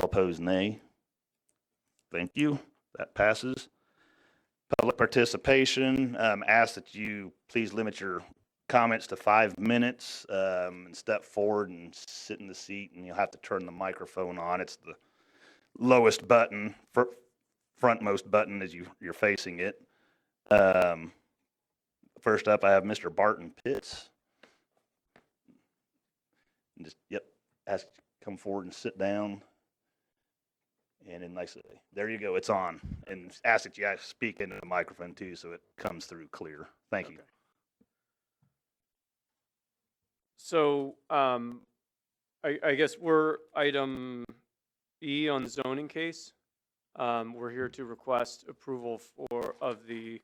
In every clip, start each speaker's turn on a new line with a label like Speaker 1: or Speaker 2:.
Speaker 1: All opposed, nay. Thank you. That passes. Public participation, ask that you please limit your comments to 5 minutes, and step forward and sit in the seat, and you'll have to turn the microphone on. It's the lowest button, frontmost button as you're facing it. First up, I have Mr. Barton Pitts. And just, ask to come forward and sit down. And then nicely, there you go, it's on. And ask that you actually speak into the microphone too, so it comes through clear. Thank you.
Speaker 2: So I guess we're item E on the zoning case. We're here to request approval of the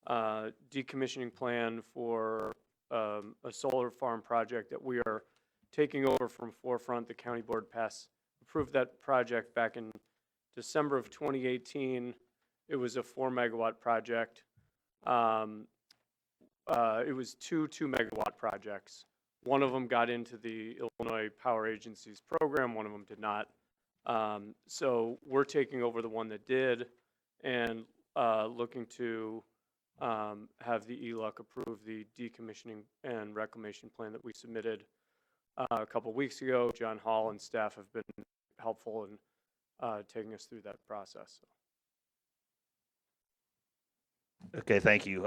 Speaker 2: decommissioning plan for a solar farm project that we are taking over from Forefront. The county board approved that project back in December of 2018. It was a 4 megawatt project. It was two 2 megawatt projects. One of them got into the Illinois Power Agency's program. One of them did not. So we're taking over the one that did and looking to have the ELUC approve the decommissioning and reclamation plan that we submitted a couple weeks ago. John Hall and staff have been helpful in taking us through that process.
Speaker 1: Okay, thank you.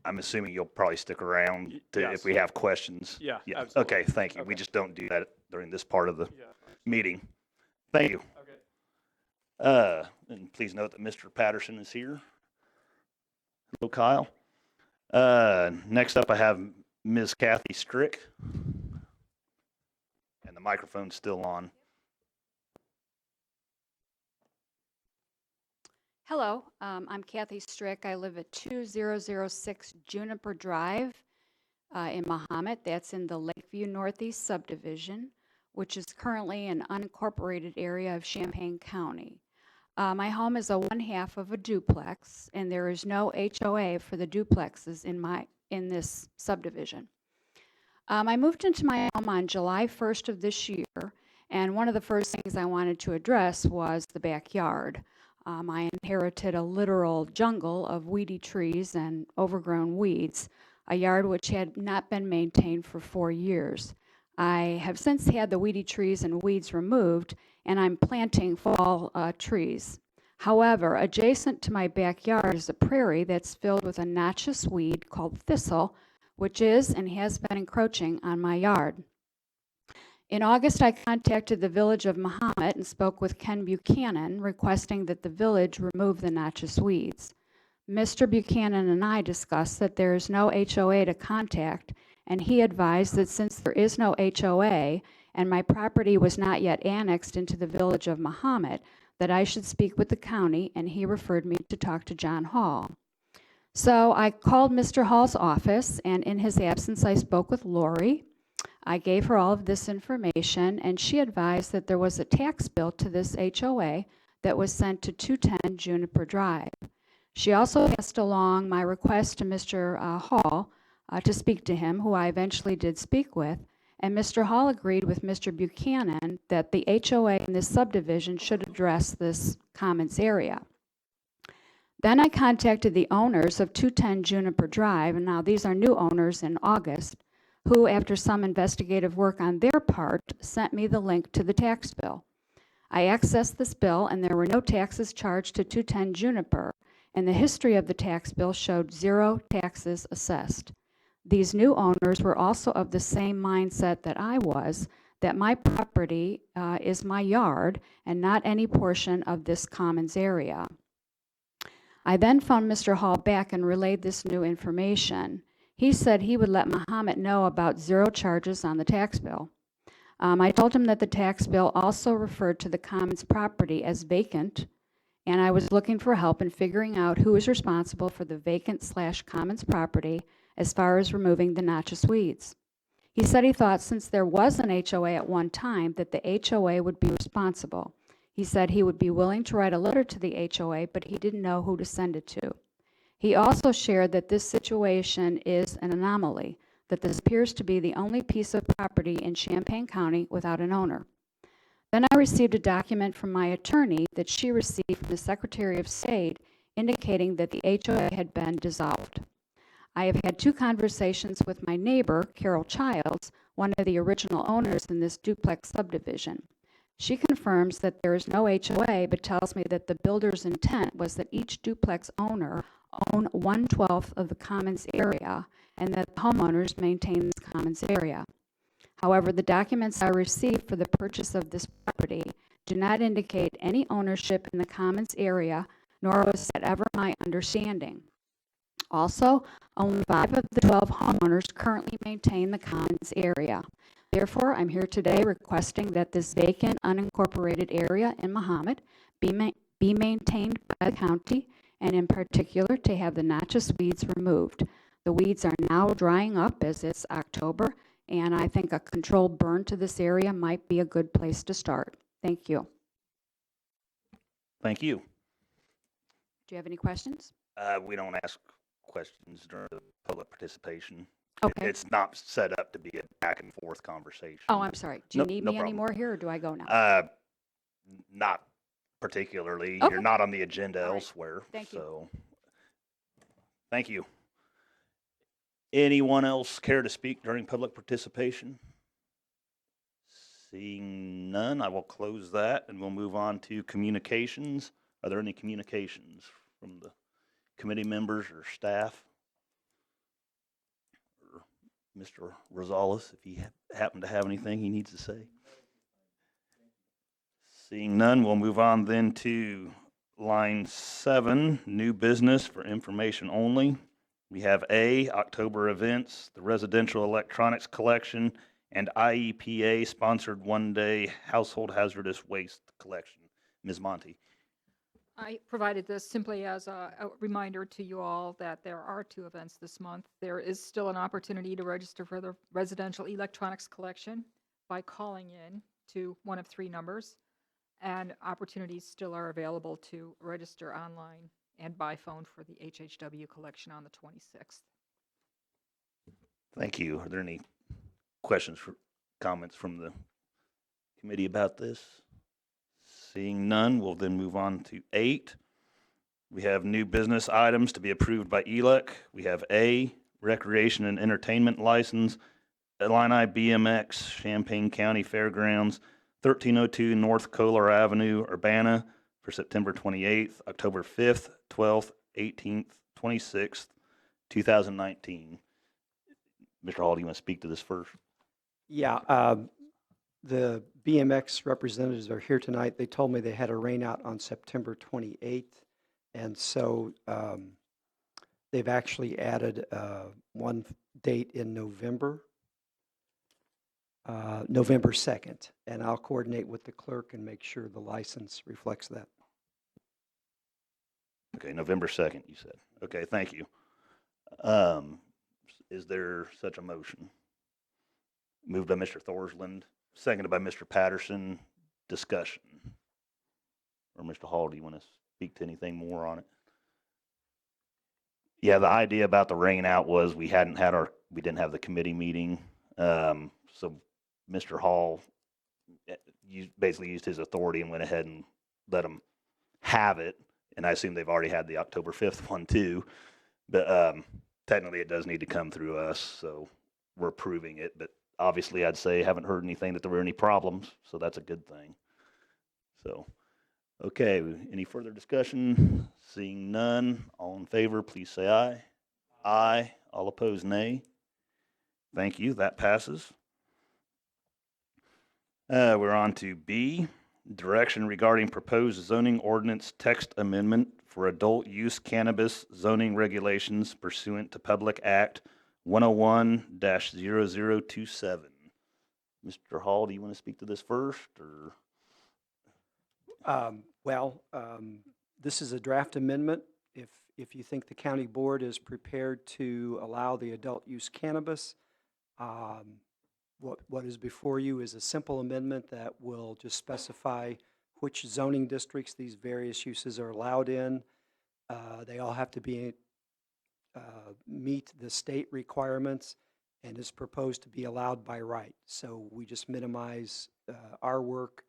Speaker 1: I'm assuming you'll probably stick around if we have questions.
Speaker 2: Yeah, absolutely.
Speaker 1: Okay, thank you.
Speaker 2: Okay.
Speaker 1: We just don't do that during this part of the meeting. Thank you.
Speaker 2: Okay.
Speaker 1: And please note that Mr. Patterson is here. Hello, Kyle. Next up, I have Ms. Kathy Strick. And the microphone's still on.
Speaker 3: Hello, I'm Kathy Strick. I live at 2006 Juniper Drive in Mahomet. That's in the Lakeview Northeast subdivision, which is currently an unincorporated area of Champaign County. My home is a 1/2 of a duplex, and there is no HOA for the duplexes in this subdivision. I moved into my home on July 1st of this year, and one of the first things I wanted to address was the backyard. I inherited a literal jungle of weedy trees and overgrown weeds, a yard which had not been maintained for 4 years. I have since had the weedy trees and weeds removed, and I'm planting fall trees. However, adjacent to my backyard is a prairie that's filled with a noxious weed called thistle, which is and has been encroaching on my yard. In August, I contacted the village of Mahomet and spoke with Ken Buchanan, requesting that the village remove the noxious weeds. Mr. Buchanan and I discussed that there is no HOA to contact, and he advised that since there is no HOA and my property was not yet annexed into the village of Mahomet, that I should speak with the county, and he referred me to talk to John Hall. So I called Mr. Hall's office, and in his absence, I spoke with Lori. I gave her all of this information, and she advised that there was a tax bill to this HOA that was sent to 210 Juniper Drive. She also passed along my request to Mr. Hall to speak to him, who I eventually did speak with, and Mr. Hall agreed with Mr. Buchanan that the HOA in this subdivision should address this commons area. Then I contacted the owners of 210 Juniper Drive, and now these are new owners in August, who, after some investigative work on their part, sent me the link to the tax bill. I accessed this bill, and there were no taxes charged to 210 Juniper, and the history of the tax bill showed 0 taxes assessed. These new owners were also of the same mindset that I was, that my property is my yard and not any portion of this commons area. I then phoned Mr. Hall back and relayed this new information. He said he would let Mahomet know about 0 charges on the tax bill. I told him that the tax bill also referred to the commons property as vacant, and I was looking for help in figuring out who is responsible for the vacant/commons property as far as removing the noxious weeds. He said he thought since there was an HOA at one time that the HOA would be responsible. He said he would be willing to write a letter to the HOA, but he didn't know who to send it to. He also shared that this situation is an anomaly, that this appears to be the only piece of property in Champaign County without an owner. Then I received a document from my attorney that she received from the Secretary of State indicating that the HOA had been dissolved. I have had 2 conversations with my neighbor, Carol Childs, one of the original owners in this duplex subdivision. She confirms that there is no HOA, but tells me that the builder's intent was that each duplex owner own 1/12 of the commons area and that the homeowners maintain this commons area. However, the documents I received for the purchase of this property do not indicate any ownership in the commons area, nor was that ever my understanding. Also, only 5 of the 12 homeowners currently maintain the commons area. Therefore, I'm here today requesting that this vacant, unincorporated area in Mahomet be maintained by the county, and in particular to have the noxious weeds removed. The weeds are now drying up as it's October, and I think a controlled burn to this area might be a good place to start. Thank you.
Speaker 1: Thank you.
Speaker 3: Do you have any questions?
Speaker 1: We don't ask questions during the public participation.
Speaker 3: Okay.
Speaker 1: It's not set up to be a back and forth conversation.
Speaker 3: Oh, I'm sorry. Do you
Speaker 1: Nope,
Speaker 3: need
Speaker 1: no
Speaker 3: me
Speaker 1: problem.
Speaker 3: anymore here, or do I go now?
Speaker 1: Not particularly.
Speaker 3: Okay.
Speaker 1: You're not on the agenda
Speaker 3: All right.
Speaker 1: elsewhere.
Speaker 3: Thank you.
Speaker 1: So, thank you. Anyone else care to speak during public participation? Seeing none, I will close that and we'll move on to communications. Are there any communications from the committee members or staff? Or Mr. Rosales, if he happened to have anything he needs to say? Seeing none, we'll move on then to line 7, new business for information only. We have A, October events, the residential electronics collection, and IEPA sponsored one-day household hazardous waste collection. Ms. Monty.
Speaker 4: I provided this simply as a reminder to you all that there are 2 events this month. There is still an opportunity to register for the residential electronics collection by calling in to one of 3 numbers, and opportunities still are available to register online and by phone for the HHW collection on the 26th.
Speaker 1: Thank you. Are there any questions or comments from the committee about this? Seeing none, we'll then move on to 8. We have new business items to be approved by ELEC. We have A, recreation and entertainment license, Illini BMX, Champaign County Fairgrounds, 1302 North Kohler Avenue, Urbana, for September 28th, October 5th, 12th, 18th, 26th, 2019. Mr. Hall, do you want to speak to this first?
Speaker 5: Yeah, the BMX representatives are here tonight. They told me they had a rain out on September 28th, and so they've actually added one date in November, November 2nd, and I'll coordinate with the clerk and make sure the license reflects that.
Speaker 1: Okay, November 2nd, you said. Okay, thank you. Is there such a motion? Moved by Mr. Thorsland, seconded by Mr. Patterson. Discussion. Or Mr. Hall, do you want to speak to anything more on it? Yeah, the idea about the rain out was we didn't have the committee meeting. So Mr. Hall basically used his authority and went ahead and let them have it. And I assume they've already had the October 5th one too. But technically it does need to come through us, so we're approving it. But obviously I'd say haven't heard anything that there were any problems, so that's a good thing. So, okay, any further discussion? Seeing none, all in favor, please say aye. Aye. All opposed, nay. Thank you, that passes. We're on to B, direction regarding proposed zoning ordinance text amendment for adult use cannabis zoning regulations pursuant to Public Act 101-0027. Mr. Hall, do you want to speak to this first, or?
Speaker 5: This is a draft amendment. If you think the county board is prepared to allow the adult use cannabis, what is before you is a simple amendment that will just specify which zoning districts these various uses are allowed in. They all have to meet the state requirements and is proposed to be allowed by right. So we just minimize our work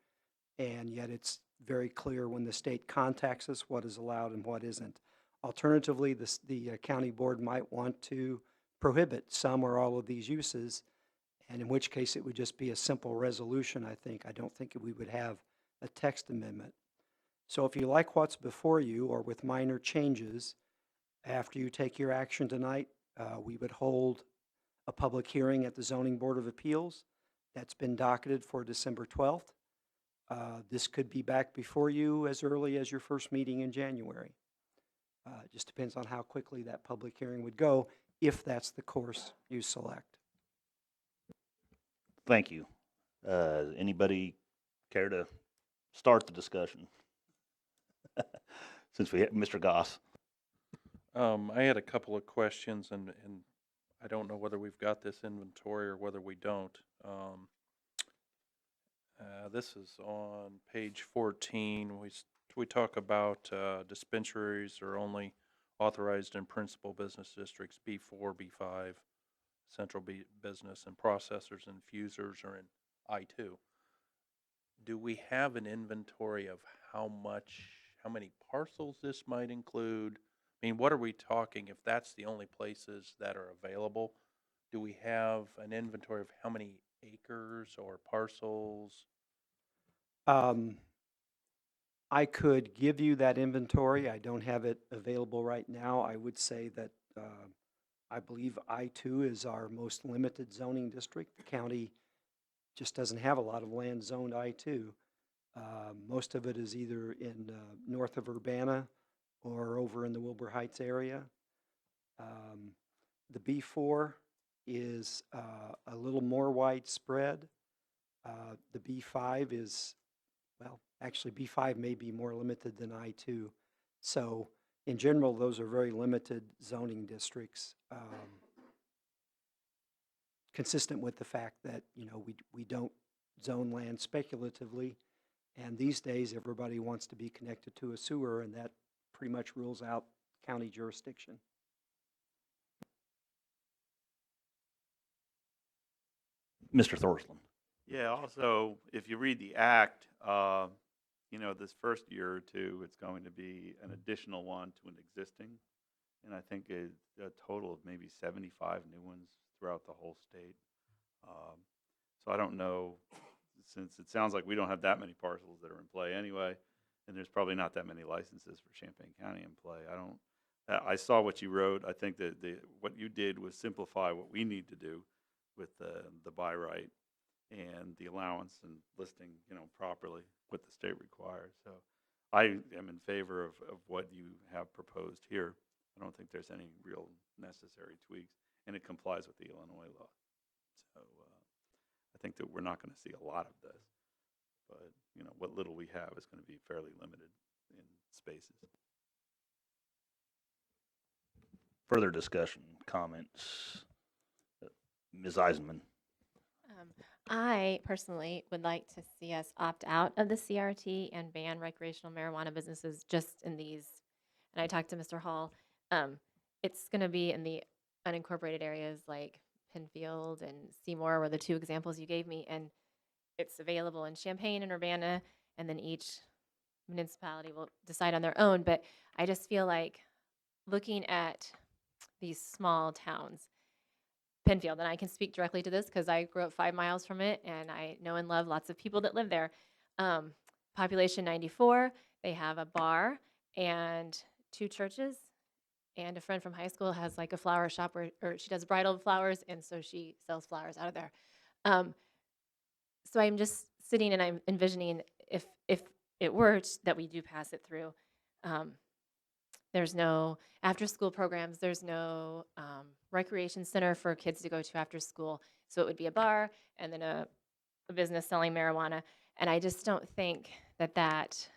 Speaker 5: and yet it's very clear when the state contacts us what is allowed and what isn't. Alternatively, the county board might want to prohibit some or all of these uses, and in which case it would just be a simple resolution, I think. I don't think we would have a text amendment. So if you like what's before you, or with minor changes, after you take your action tonight, we would hold a public hearing at the Zoning Board of Appeals. That's been docketed for December 12th. This could be back before you as early as your first meeting in January. It just depends on how quickly that public hearing would go, if that's the course you select.
Speaker 1: Thank you. Anybody care to start the discussion? Since we have Mr. Goss.
Speaker 6: I had a couple of questions, and I don't know whether we've got this inventory or whether we don't. This is on page 14. We talk about dispensaries are only authorized in principal business districts B4, B5, central business, and processors and infusers are in I2. Do we have an inventory of how many parcels this might include? I mean, what are we talking if that's the only places that are available? Do we have an inventory of how many acres or parcels?
Speaker 5: I could give you that inventory. I don't have it available right now. I would say that I believe I2 is our most limited zoning district. The county just doesn't have a lot of land zoned I2. Most of it is either in north of Urbana or over in the Wilbur Heights area. The B4 is a little more widespread. The B5 is, well, actually B5 may be more limited than I2. So in general, those are very limited zoning districts, consistent with the fact that, you know, we don't zone land speculatively. And these days, everybody wants to be connected to a sewer, and that pretty much rules out county jurisdiction.
Speaker 1: Mr. Thorsland.
Speaker 7: Yeah, also, if you read the act, this first year or two, it's going to be an additional one to an existing. And I think a total of maybe 75 new ones throughout the whole state. So I don't know, since it sounds like we don't have that many parcels that are in play anyway, and there's probably not that many licenses for Champaign County in play. I saw what you wrote. I think that what you did was simplify what we need to do with the by right and the allowance and listing, properly what the state requires. So I am in favor of what you have proposed here. I don't think there's any real necessary tweaks, and it complies with the Illinois law. So I think that we're not going to see a lot of this, but what little we have is going to be fairly limited in spaces.
Speaker 1: Further discussion, comments? Ms. Eisenman.
Speaker 8: I personally would like to see us opt out of the CRT and ban recreational marijuana businesses just in these. And I talked to Mr. Hall. It's going to be in the unincorporated areas like Penfield and Seymour were the two examples you gave me. And it's available in Champaign and Urbana, and then each municipality will decide on their own. But I just feel like looking at these small towns, Penfield, and I can speak directly to this because I grew up 5 miles from it, and I know and love lots of people that live there. Population 94, they have a bar and 2 churches, and a friend from high school has like a flower shop or she does bridal flowers, and so she sells flowers out of there. So I'm just sitting and I'm envisioning if it were that we do pass it through, there's no after-school programs. There's no recreation center for kids to go to after school. So it would be a bar and then a business selling marijuana. And I just don't think that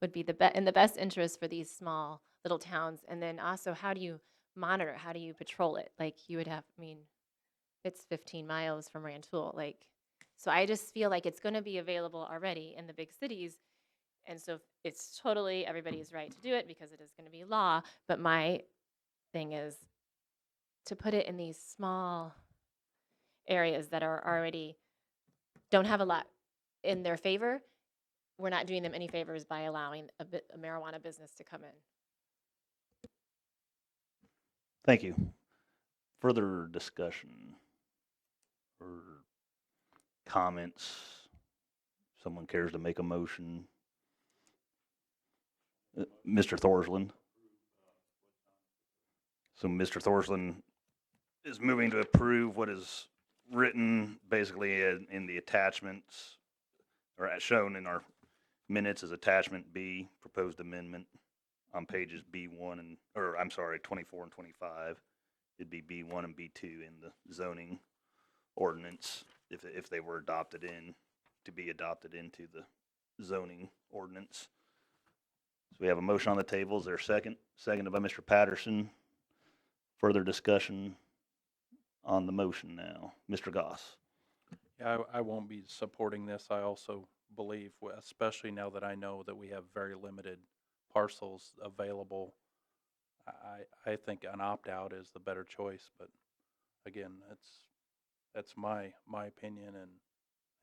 Speaker 8: would be in the best interest for these small little towns. And then also, how do you monitor it? How do you patrol it? Like you would have, it's 15 miles from Rantoul. So I just feel like it's going to be available already in the big cities. And so it's totally everybody's right to do it because it is going to be law. But my thing is to put it in these small areas that are already don't have a lot in their favor, we're not doing them any favors by allowing a marijuana business to come in.
Speaker 1: Thank you. Further discussion or comments? Someone cares to make a motion? Mr. Thorsland. So Mr. Thorsland is moving to approve what is written basically in the attachments, or as shown in our minutes as attachment B, proposed amendment on pages B1 and, or I'm sorry, 24 and 25. It'd be B1 and B2 in the zoning ordinance if they were to be adopted into the zoning ordinance. So we have a motion on the table. Is there a second? Seconded by Mr. Patterson. Further discussion on the motion now. Mr. Goss.
Speaker 6: Yeah, I won't be supporting this. I also believe, especially now that I know that we have very limited parcels available, I think an opt-out is the better choice. But again, that's my opinion,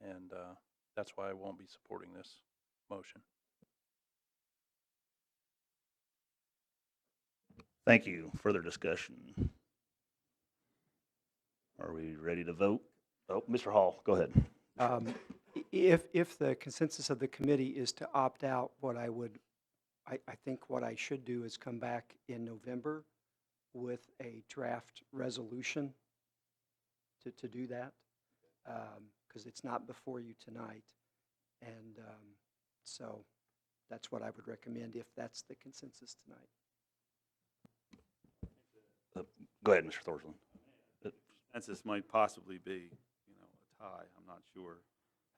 Speaker 6: and that's why I won't be supporting this motion.
Speaker 1: Thank you. Further discussion. Are we ready to vote? Oh, Mr. Hall, go ahead.
Speaker 5: If the consensus of the committee is to opt out, I think what I should do is come back in November with a draft resolution to do that, because it's not before you tonight. And so that's what I would recommend if that's the consensus tonight.
Speaker 1: Go ahead, Mr. Thorsland.
Speaker 7: Consensus might possibly be, a tie. I'm not sure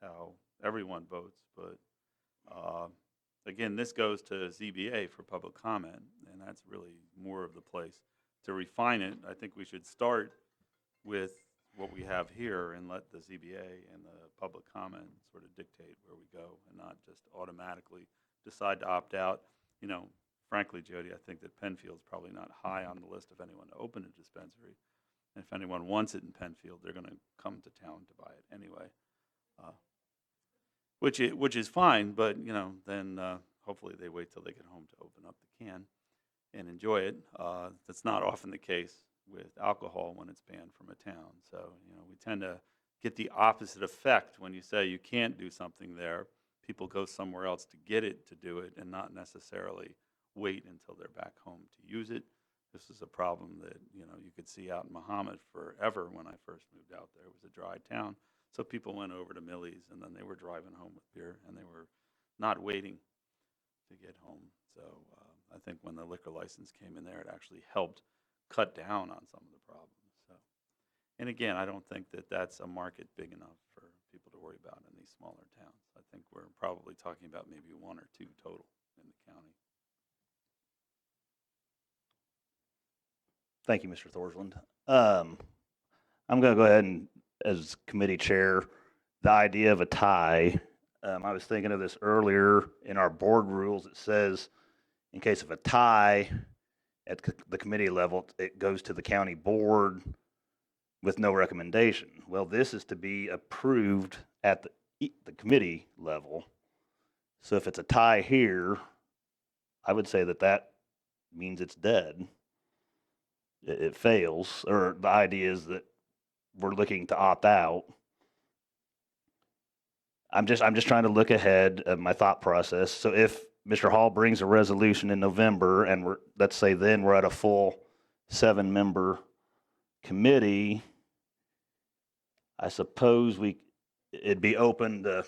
Speaker 7: how everyone votes, but again, this goes to ZBA for public comment, and that's really more of the place to refine it. I think we should start with what we have here and let the ZBA and the public comment sort of dictate where we go, and not just automatically decide to opt out. Frankly, Jody, I think that Penfield's probably not high on the list of anyone to open a dispensary. And if anyone wants it in Penfield, they're going to come to town to buy it anyway, which is fine. But then hopefully they wait till they get home to open up the can and enjoy it. That's not often the case with alcohol when it's banned from a town. So we tend to get the opposite effect when you say you can't do something there. People go somewhere else to get it, to do it, and not necessarily wait until they're back home to use it. This is a problem that you could see out in Muhammad forever. When I first moved out there, it was a dry town, so people went over to Millie's and then they were driving home with beer, and they were not waiting to get home. So I think when the liquor license came in there, it actually helped cut down on some of the problems. So, and again, I don't think that that's a market big enough for people to worry about in these smaller towns. I think we're probably talking about maybe one or two total in the county.
Speaker 1: Thank you, Mr. Thorsland. I'm going to go ahead and, as committee chair, the idea of a tie, I was thinking of this earlier in our board rules. It says, in case of a tie at the committee level, it goes to the county board with no recommendation. Well, this is to be approved at the committee level. So if it's a tie here, I would say that means it's dead. It fails, or the idea is that we're looking to opt out. I'm just trying to look ahead of my thought process. So if Mr. Hall brings a resolution in November, and let's say then we're at a full 7-member committee, I suppose it'd be open to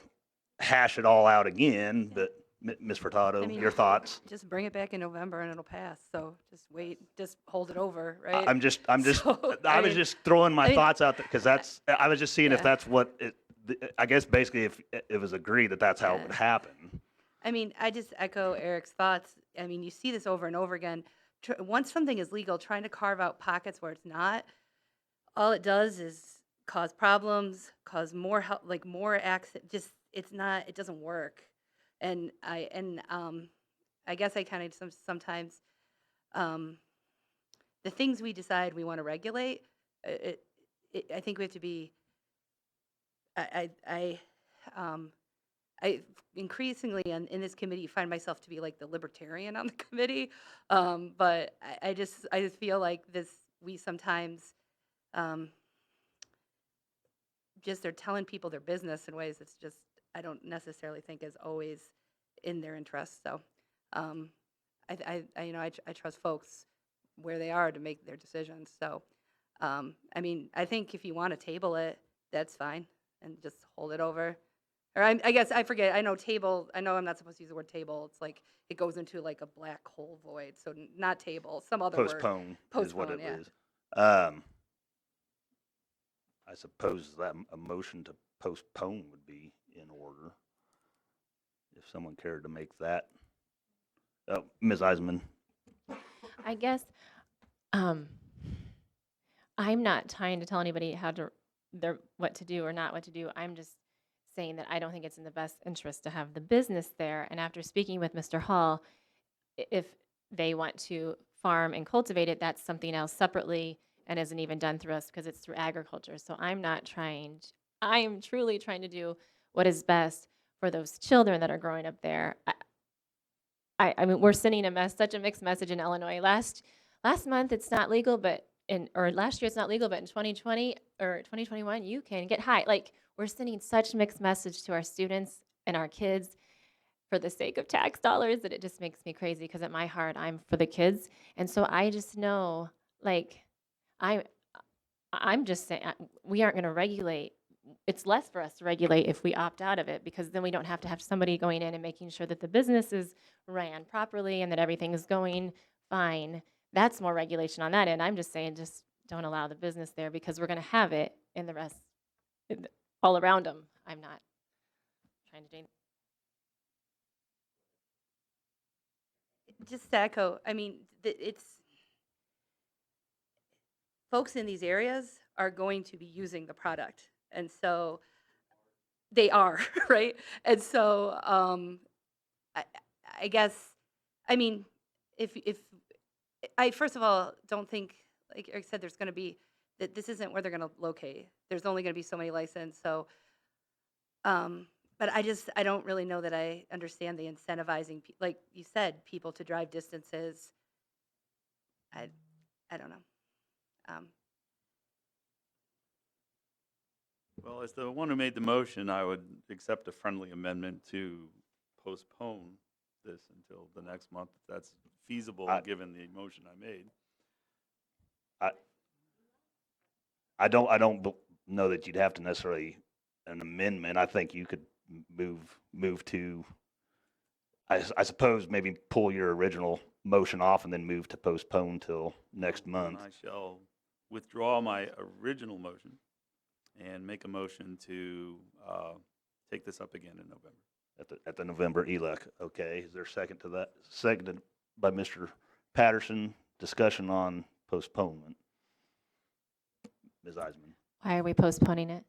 Speaker 1: hash it all out again. But Ms. Furtado, your thoughts?
Speaker 9: Just bring it back in November and it'll pass. So just wait, just hold it over, right?
Speaker 1: I'm just,
Speaker 9: So,
Speaker 1: I was just throwing my
Speaker 9: I mean,
Speaker 1: thoughts out there because I was just seeing if
Speaker 9: yeah.
Speaker 1: that's what I guess basically if it was agreed that's how it would happen.
Speaker 9: I mean, I just echo Eric's thoughts. I mean, you see this over and over again. Once something is legal, trying to carve out pockets where it's not, all it does is cause problems, cause more more accident. Just it doesn't work. And I guess I kind of sometimes the things we decide we want to regulate, I think we have to be. I increasingly in this committee find myself to be like the libertarian on the committee. But I just feel like we sometimes um, just are telling people their business in ways that's just I don't necessarily think is always in their interest. So I trust folks where they are to make their decisions. So I mean, I think if you want to table it, that's fine, and just hold it over. Or I guess I forget. I know table. I know I'm not supposed to use the word table. It's like it goes into like a black hole void. So not table. Some other word.
Speaker 1: Postpone is what
Speaker 9: Postpone,
Speaker 1: it
Speaker 9: yeah.
Speaker 1: is. I suppose that a motion to postpone would be in order if someone cared to make that. Oh, Ms. Eisman.
Speaker 8: I guess um, I'm not trying to tell anybody what to do or not what to do. I'm just saying that I don't think it's in the best interest to have the business there. And after speaking with Mr. Hall, if they want to farm and cultivate it, that's something else separately and isn't even done through us because it's through agriculture. So I am truly trying to do what is best for those children that are growing up there. I mean, we're sending such a mixed message in Illinois. Last month it's not legal, or last year it's not legal, but in 2020 or 2021 you can get high. Like we're sending such mixed message to our students and our kids for the sake of tax dollars that it just makes me crazy because at my heart I'm for the kids. And so I just know like I'm just saying we aren't going to regulate. It's less for us to regulate if we opt out of it because then we don't have to have somebody going in and making sure that the business is ran properly and that everything is going fine. That's more regulation on that end. I'm just saying just don't allow the business there because we're going to have it in the rest all around them. I'm not trying to change.
Speaker 9: Just to echo, I mean, it's folks in these areas are going to be using the product, and so they are right. And so I, I guess, I mean, if I first of all don't think, like Eric said, there's going to be that this isn't where they're going to locate. There's only going to be so many licensed. So, but I don't really know that I understand the incentivizing, like you said, people to drive distances. I don't know.
Speaker 7: Well, as the one who made the motion, I would accept a friendly amendment to postpone this until the next month, if that's feasible, given the motion I made.
Speaker 1: I don't know that you'd have to necessarily an amendment. I think you could move to, I suppose, maybe pull your original motion off and then move to postpone till next month.
Speaker 7: I shall withdraw my original motion and make a motion to take this up again in November.
Speaker 1: At the November ELEC. Okay. Is there a second to that? Seconded by Mr. Patterson. Discussion on postponement. Ms. Eisman.
Speaker 8: Why are we postponing it?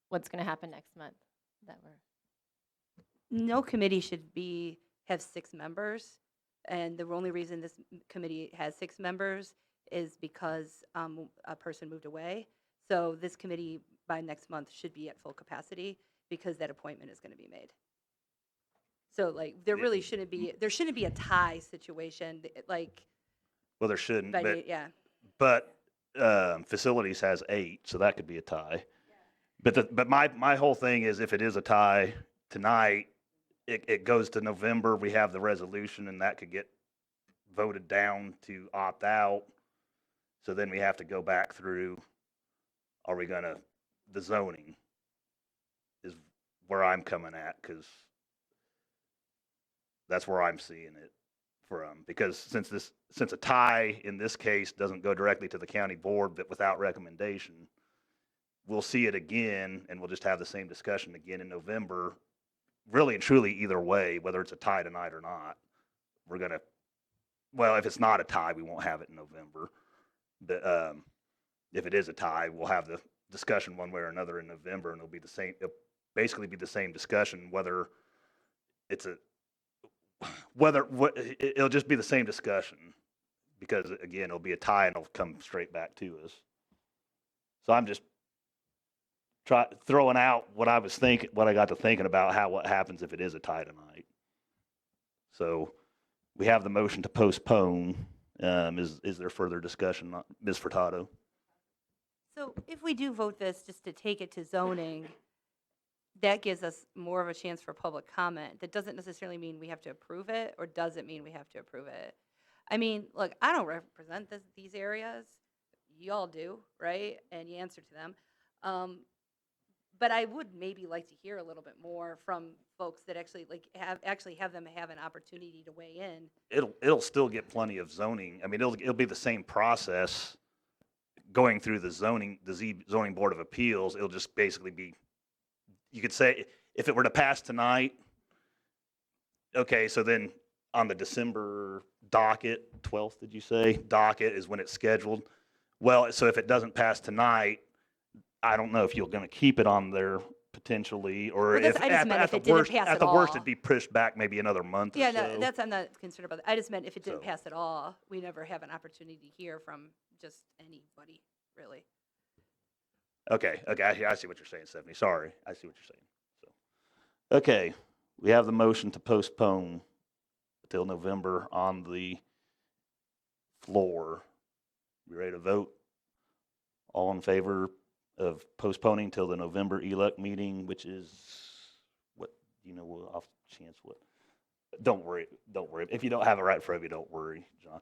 Speaker 8: What's going to happen next month?
Speaker 9: No committee should have 6 members, and the only reason this committee has 6 members is because a person moved away. So this committee by next month should be at full capacity because that appointment is going to be made. So like there shouldn't be a tie situation like.
Speaker 1: Well, there shouldn't,
Speaker 9: yeah.
Speaker 1: But facilities has 8, so that could be a tie. Yeah. But my whole thing is if it is a tie tonight, it goes to November. We have the resolution, and that could get voted down to opt out. So then we have to go back through. Are we gonna the zoning? Is where I'm coming at because that's where I'm seeing it from. Because since a tie in this case doesn't go directly to the county board, but without recommendation, we'll see it again, and we'll just have the same discussion again in November. Really and truly, either way, whether it's a tie tonight or not, we're gonna. Well, if it's not a tie, we won't have it in November. But if it is a tie, we'll have the discussion one way or another in November, and it'll be the same. It'll basically be the same discussion, whether it's it'll just be the same discussion, because again, it'll be a tie and it'll come straight back to us. So I'm just throwing out what I was thinking, what I got to thinking about what happens if it is a tie tonight. So we have the motion to postpone. Is there further discussion, Ms. Furtado?
Speaker 9: So if we do vote this just to take it to zoning, that gives us more of a chance for public comment. That doesn't necessarily mean we have to approve it, or does it mean we have to approve it? I mean, look, I don't represent these areas. You all do, right? And you answer to them. But I would maybe like to hear a little bit more from folks that actually have them have an opportunity to weigh in.
Speaker 1: It'll still get plenty of zoning. I mean, it'll be the same process going through the zoning board of appeals. It'll just basically be, you could say, if it were to pass tonight, okay, so then on the December docket, 12th, did you say? Docket is when it's scheduled. Well, so if it doesn't pass tonight, I don't know if you're going to keep it on there potentially, or
Speaker 9: Well,
Speaker 1: if
Speaker 9: I just meant if it didn't
Speaker 1: worst,
Speaker 9: pass
Speaker 1: at
Speaker 9: at
Speaker 1: the worst,
Speaker 9: all.
Speaker 1: it'd be pushed back maybe another month
Speaker 9: Yeah,
Speaker 1: or so.
Speaker 9: no, I'm not concerned about that. I just meant if it didn't
Speaker 1: So-
Speaker 9: pass at all, we never have an opportunity to hear from just anybody, really.
Speaker 1: Okay, I see what you're saying, Stephanie. Sorry, I see what you're saying. So, okay, we have the motion to postpone until November on the floor. We ready to vote? All in favor of postponing till the November ELEC meeting, which is what, off chance what? Don't worry. If you don't have it right in front of you, don't worry, John.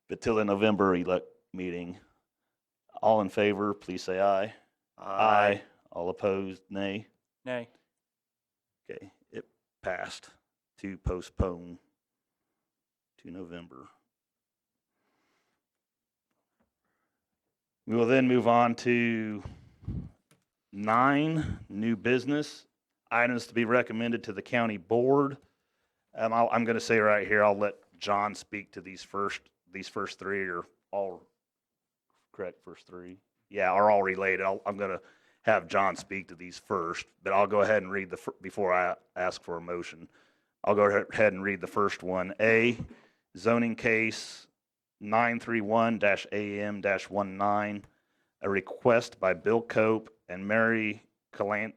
Speaker 1: But till the November ELEC meeting, all in favor, please say aye. Aye. All opposed, nay.
Speaker 6: Nay.
Speaker 1: Okay, it passed to postpone to November. We will then move on to 9, new business items to be recommended to the county board. I'm going to say right here, I'll let John speak to these first 3 are all correct. First 3, yeah, are all related. I'm going to have John speak to these first, but I'll go ahead and read before I ask for a motion. I'll go ahead and read the first one. A, zoning case 931-AM-19, a request by Bill Cope and Mary Calantis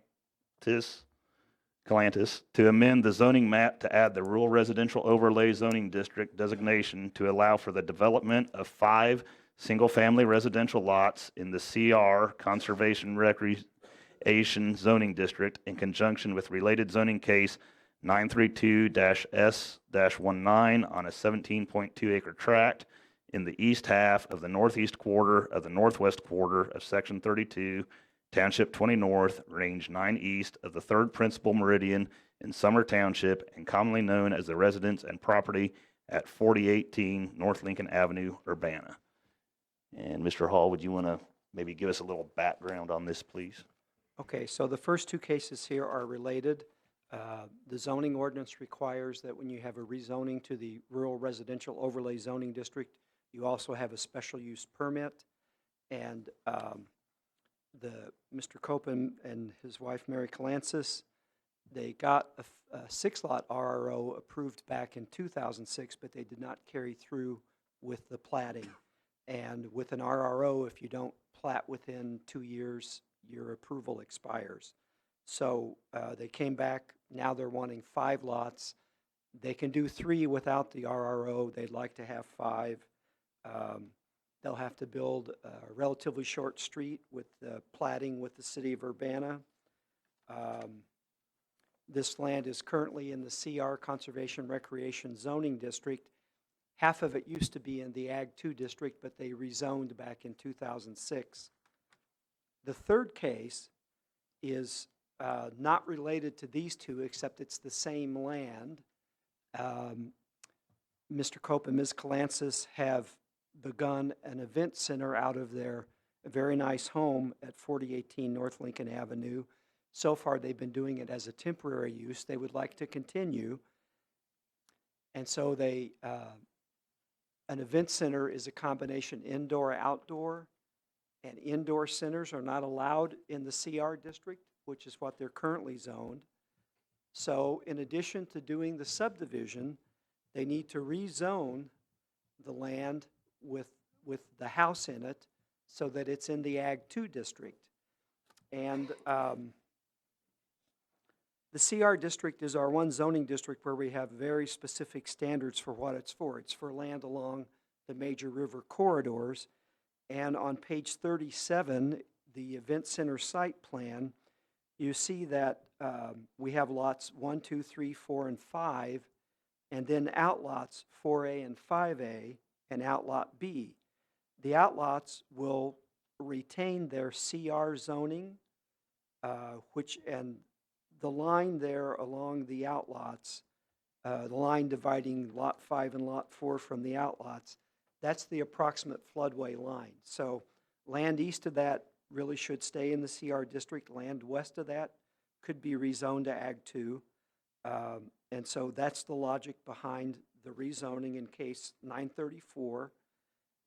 Speaker 1: to amend the zoning map to add the rural residential overlay zoning district designation to allow for the development of 5 single-family residential lots in the CR Conservation Recreation Zoning District in conjunction with related zoning case 932-S-19 on a 17.2 acre tract in the east half of the northeast quarter of the northwest quarter of Section 32, Township 20 North, Range 9 East of the 3rd Principal Meridian in Summer Township, and commonly known as the residence and property at 4018 North Lincoln Avenue, Urbana. And Mr. Hall, would you want to maybe give us a little background on this, please?
Speaker 5: Okay, so the first 2 cases here are related. The zoning ordinance requires that when you have a rezoning to the rural residential overlay zoning district, you also have a special use permit. And Mr. Copen and his wife, Mary Calantis, they got a 6-lot RRO approved back in 2006, but they did not carry through with the platting. And with an RRO, if you don't plat within 2 years, your approval expires. So they came back. Now they're wanting 5 lots. They can do 3 without the RRO. They'd like to have 5. They'll have to build a relatively short street with platting with the city of Urbana. This land is currently in the CR Conservation Recreation Zoning District. Half of it used to be in the Ag 2 district, but they rezoned back in 2006. The third case is not related to these 2, except it's the same land. Mr. Cope and Ms. Calantis have begun an event center out of their very nice home at 4018 North Lincoln Avenue. So far, they've been doing it as a temporary use. They would like to continue. And so an event center is a combination indoor-outdoor, and indoor centers are not allowed in the CR district, which is what they're currently zoned. So in addition to doing the subdivision, they need to rezone the land with the house in it so that it's in the Ag 2 district. And the CR district is our one zoning district where we have very specific standards for what it's for. It's for land along the major river corridors. And on page 37, the event center site plan, you see that we have lots 1, 2, 3, 4, and 5, and then outlots 4A and 5A and outlot B. The outlots will retain their CR zoning, and the line there along the outlots, the line dividing lot 5 and lot 4 from the outlots, that's the approximate floodway line. So land east of that really should stay in the CR district. Land west of that could be rezoned to Ag 2. And so that's the logic behind the rezoning in case 934.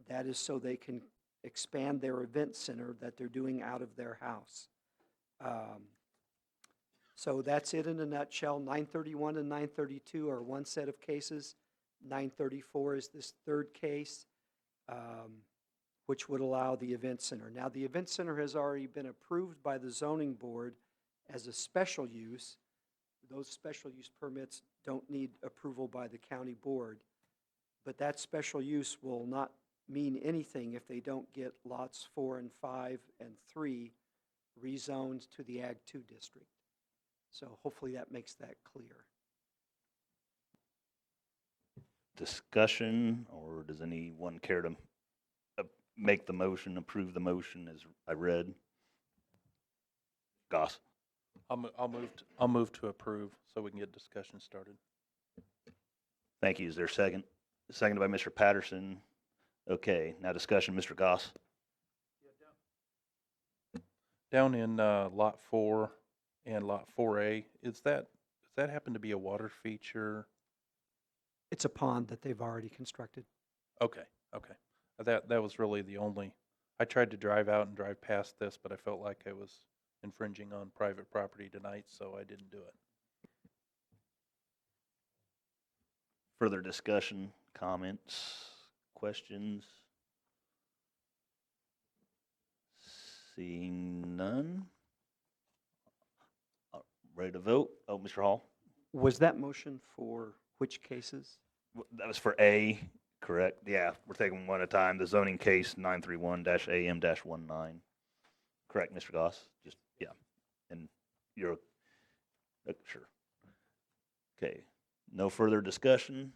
Speaker 5: That is so they can expand their event center that they're doing out of their house. So that's it in a nutshell. 931 and 932 are one set of cases. 934 is this third case, which would allow the event center. Now, the event center has already been approved by the zoning board as a special use. Those special use permits don't need approval by the county board, but that special use will not mean anything if they don't get lots 4 and 5 and 3 rezoned to the Ag 2 district. So hopefully that makes that clear.
Speaker 1: Discussion, or does anyone care to make the motion, approve the motion as I read? Goss?
Speaker 6: I'll move to approve so we can get discussion started.
Speaker 1: Thank you. Is there a second? Seconded by Mr. Patterson. Okay, now discussion, Mr. Goss.
Speaker 6: Down in lot 4 and lot 4A, does that happen to be a water feature?
Speaker 5: It's a pond that they've already constructed.
Speaker 6: Okay. That was really the only, I tried to drive out and drive past this, but I felt like I was infringing on private property tonight, so I didn't do it.
Speaker 1: Further discussion, comments, questions? Seeing none. Ready to vote? Oh, Mr. Hall?
Speaker 5: Was that motion for which cases?
Speaker 1: That was for A, correct? Yeah, we're taking one at a time. The zoning case 931-AM-19. Correct, Mr. Goss? Just, yeah. And you're, sure. Okay. No further discussion.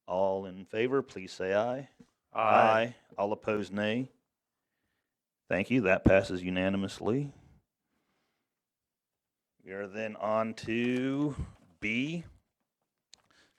Speaker 1: All in favor, please say aye. Aye. All opposed, nay. Thank you. That passes unanimously. We are then on to B,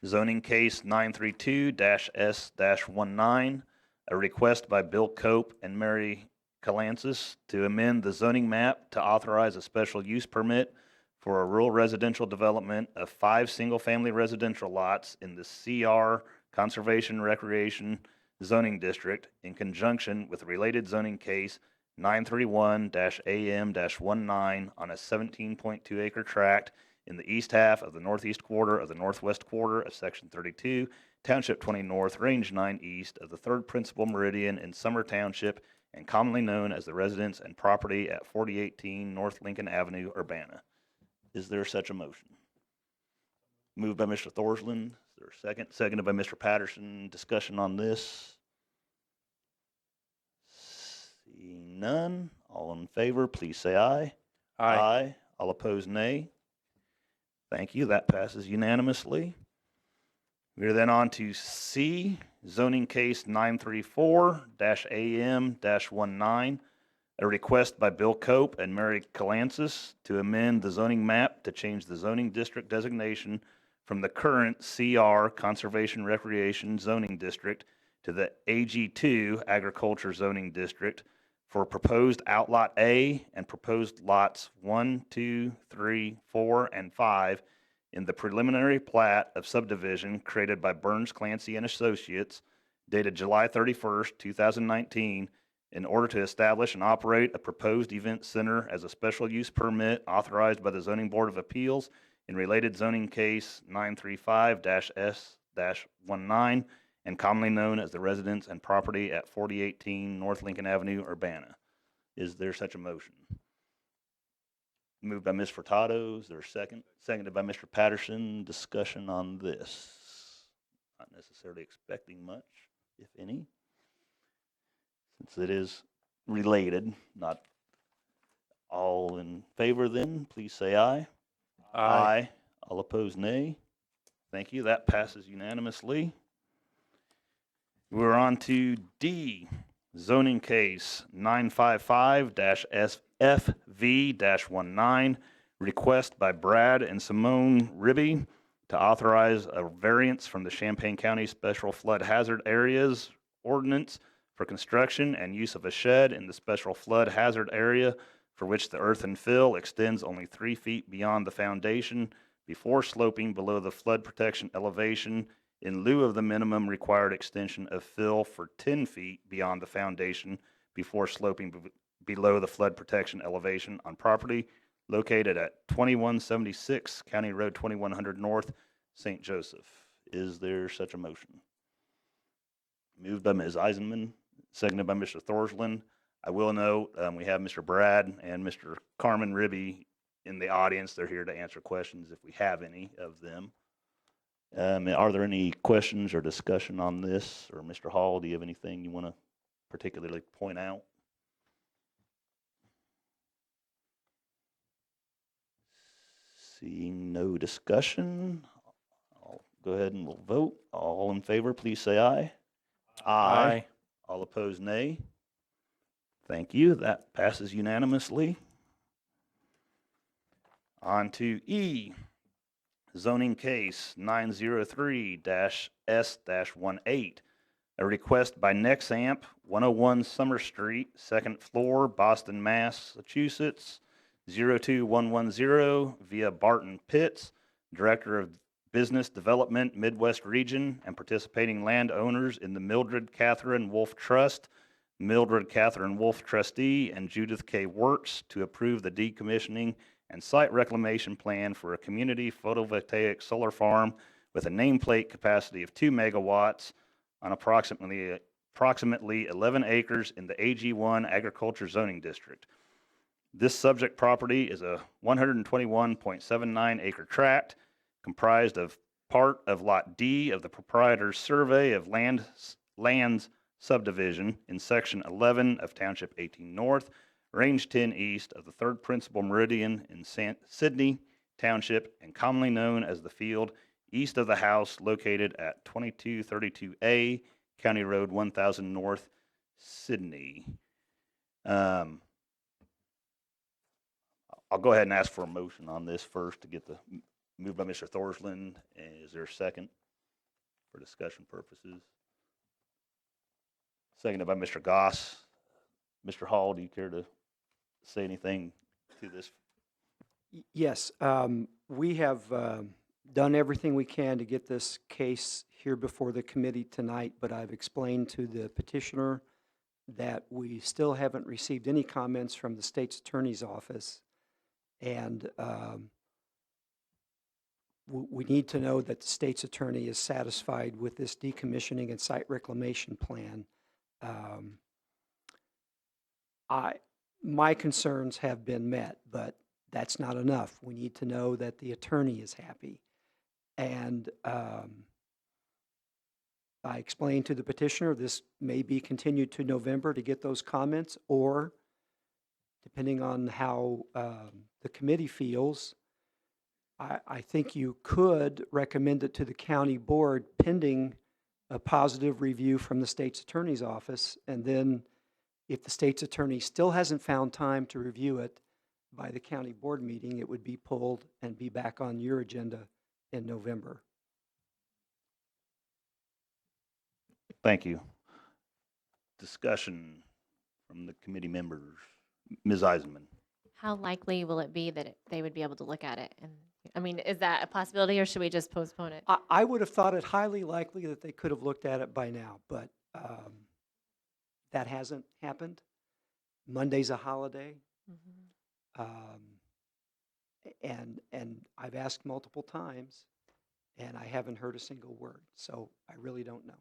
Speaker 1: zoning case 932-S-19, a request by Bill Cope and Mary Calancis to amend the zoning map to authorize a special use permit for a rural residential development of 5 single-family residential lots in the CR Conservation Recreation Zoning District in conjunction with related zoning case 931-AM-19 on a 17.2 acre tract in the east half of the northeast quarter of the northwest quarter of Section 32, Township 20 North, Range 9 East of the 3rd Principal Meridian in Summer Township, and commonly known as the residence and property at 4018 North Lincoln Avenue, Urbana. Is there such a motion? Moved by Mr. Thorsland. Is there a second? Seconded by Mr. Patterson. Discussion on this? Seeing none. All in favor, please say aye. Aye. All opposed, nay. Thank you. That passes unanimously. We are then on to C, zoning case 934-AM-19, a request by Bill Cope and Mary Calancis to amend the zoning map to change the zoning district designation from the current CR Conservation Recreation Zoning District to the AG2 Agriculture Zoning District for proposed outlot A and proposed lots 1, 2, 3, 4, and 5 in the preliminary plat of subdivision created by Burns, Clancy, and Associates, dated July 31st, 2019, in order to establish and operate a proposed event center as a special use permit authorized by the Zoning Board of Appeals in related zoning case 935-S-19 and commonly known as the residence and property at 4018 North Lincoln Avenue, Urbana. Is there such a motion? Moved by Ms. Furtado. Is there a second? Seconded by Mr. Patterson. Discussion on this. Not necessarily expecting much, if any, since it is related. Not all in favor then, please say aye. Aye. All opposed, nay. Thank you. That passes unanimously. We're on to D, zoning case 955-FV-19, request by Brad and Simone Ribby to authorize a variance from the Champaign County Special Flood Hazard Areas Ordinance for construction and use of a shed in the special flood hazard area for which the earth and fill extends only 3 feet beyond the foundation before sloping below the flood protection elevation in lieu of the minimum required extension of fill for 10 feet beyond the foundation before sloping below the flood protection elevation on property located at 2176 County Road 2100 North, St. Joseph. Is there such a motion? Moved by Ms. Eisenman, seconded by Mr. Thorsland. I will note we have Mr. Brad and Mr. Carmen Ribby in the audience. They're here to answer questions if we have any of them. Are there any questions or discussion on this? Or Mr. Hall, do you have anything you want to particularly point out? Seeing no discussion, I'll go ahead and we'll vote. All in favor, please say aye.
Speaker 6: Aye.
Speaker 1: All opposed, nay. Thank you. That passes unanimously. On to E, zoning case 903-S-18, a request by Nexamp, 101 Summer Street, second floor, Boston, Massachusetts, 02110 via Barton Pitts, Director of Business Development, Midwest Region, and participating landowners in the Mildred Catherine Wolf Trust, Mildred Catherine Wolf Trustee, and Judith K. Works to approve the decommissioning and site reclamation plan for a community photovoltaic solar farm with a nameplate capacity of 2 megawatts on approximately 11 acres in the AG1 Agriculture Zoning District. This subject property is a 121.79 acre tract comprised of part of Lot D of the proprietor's survey of lands subdivision in Section 11 of Township 18 North, Range 10 East of the 3rd Principal Meridian in Sydney Township, and commonly known as the field east of the house located at 2232A County Road 1000 North, Sydney. I'll go ahead and ask for a motion on this first to get the moved by Mr. Thorsland. Is there a second for discussion purposes? Seconded by Mr. Goss. Mr. Hall, do you care to say anything to this?
Speaker 5: Yes, we have done everything we can to get this case here before the committee tonight, but I've explained to the petitioner that we still haven't received any comments from the state's attorney's office. And we need to know that the state's attorney is satisfied with this decommissioning and site reclamation plan. My concerns have been met, but that's not enough. We need to know that the attorney is happy. And I explained to the petitioner this may be continued to November to get those comments, or depending on how the committee feels, I think you could recommend it to the county board pending a positive review from the state's attorney's office. And then if the state's attorney still hasn't found time to review it by the county board meeting, it would be pulled and be back on your agenda in November.
Speaker 1: Thank you. Discussion from the committee members. Ms. Eisenman.
Speaker 8: How likely will it be that they would be able to look at it? And I mean, is that a possibility, or should we just postpone it?
Speaker 5: I would have thought it highly likely that they could have looked at it by now, but that hasn't happened. Monday's a holiday. And I've asked multiple times, and I haven't heard a single word, so I really don't know.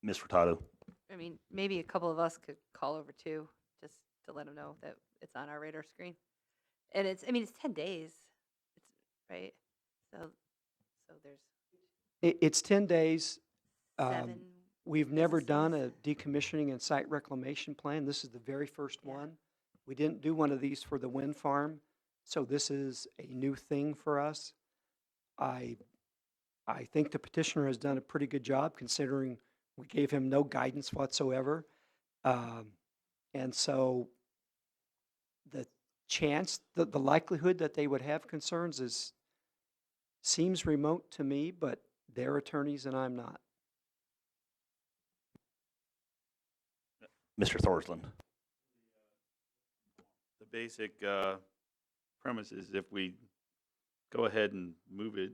Speaker 1: Ms. Furtado.
Speaker 9: I mean, maybe a couple of us could call over too, just to let them know that it's on our radar screen. And it's, I mean, it's 10 days. It's right. So there's
Speaker 5: It's 10 days.
Speaker 9: 7
Speaker 5: We've never
Speaker 9: business
Speaker 5: done
Speaker 9: days.
Speaker 5: a decommissioning and site reclamation plan. This is the very first
Speaker 9: Yeah.
Speaker 5: one. We didn't do one of these for the wind farm, so this is a new thing for us. I think the petitioner has done a pretty good job considering we gave him no guidance whatsoever. And so the the likelihood that they would have concerns seems remote to me, but they're attorneys and I'm not.
Speaker 1: Mr. Thorsland.
Speaker 7: The basic premise is if we go ahead and move it,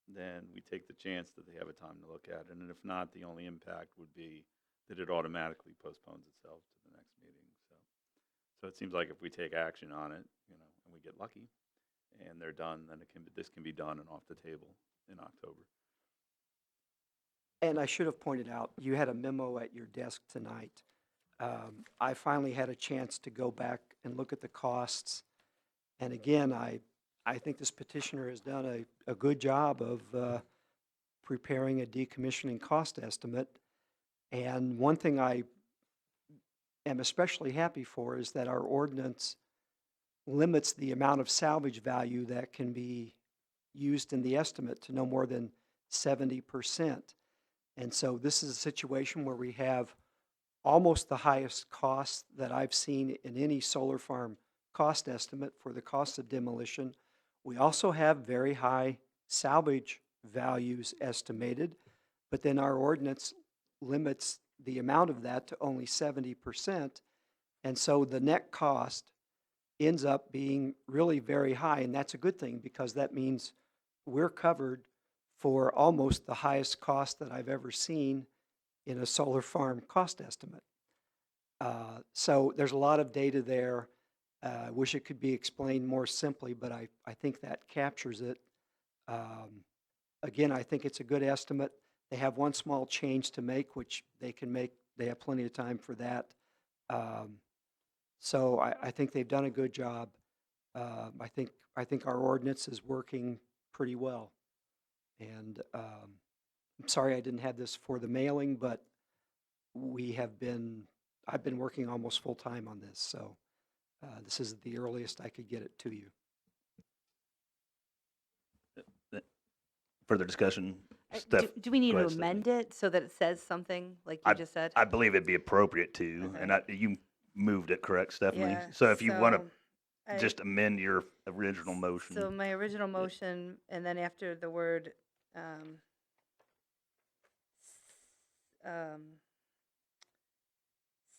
Speaker 7: then we take the chance that they have a time to look at it. And if not, the only impact would be that it automatically postpones itself to the next meeting. So it seems like if we take action on it, you know, and we get lucky and they're done, then this can be done and off the table in October.
Speaker 5: And I should have pointed out, you had a memo at your desk tonight. I finally had a chance to go back and look at the costs. And again, I think this petitioner has done a good job of preparing a decommissioning cost estimate. And one thing I am especially happy for is that our ordinance limits the amount of salvage value that can be used in the estimate to no more than 70%. And so this is a situation where we have almost the highest cost that I've seen in any solar farm cost estimate for the cost of demolition. We also have very high salvage values estimated, but then our ordinance limits the amount of that to only 70%. And so the net cost ends up being really very high, and that's a good thing because that means we're covered for almost the highest cost that I've ever seen in a solar farm cost estimate. So there's a lot of data there. I wish it could be explained more simply, but I think that captures it. Again, I think it's a good estimate. They have one small change to make, which they can make. They have plenty of time for that. So I think they've done a good job. I think our ordinance is working pretty well. And I'm sorry I didn't have this for the mailing, but I've been working almost full time on this, so this is the earliest I could get it to you.
Speaker 1: Further discussion?
Speaker 9: Do,
Speaker 1: Steph,
Speaker 9: do we need
Speaker 1: go
Speaker 9: to
Speaker 1: ahead, Stephanie.
Speaker 9: amend it so that it says something like you just said?
Speaker 1: I believe it'd be appropriate to, and
Speaker 9: Okay.
Speaker 1: you moved it, correct, Stephanie?
Speaker 9: Yeah,
Speaker 1: So if you want
Speaker 9: so
Speaker 1: to
Speaker 9: I-
Speaker 1: just amend your original motion.
Speaker 9: So my original motion, and then after the word,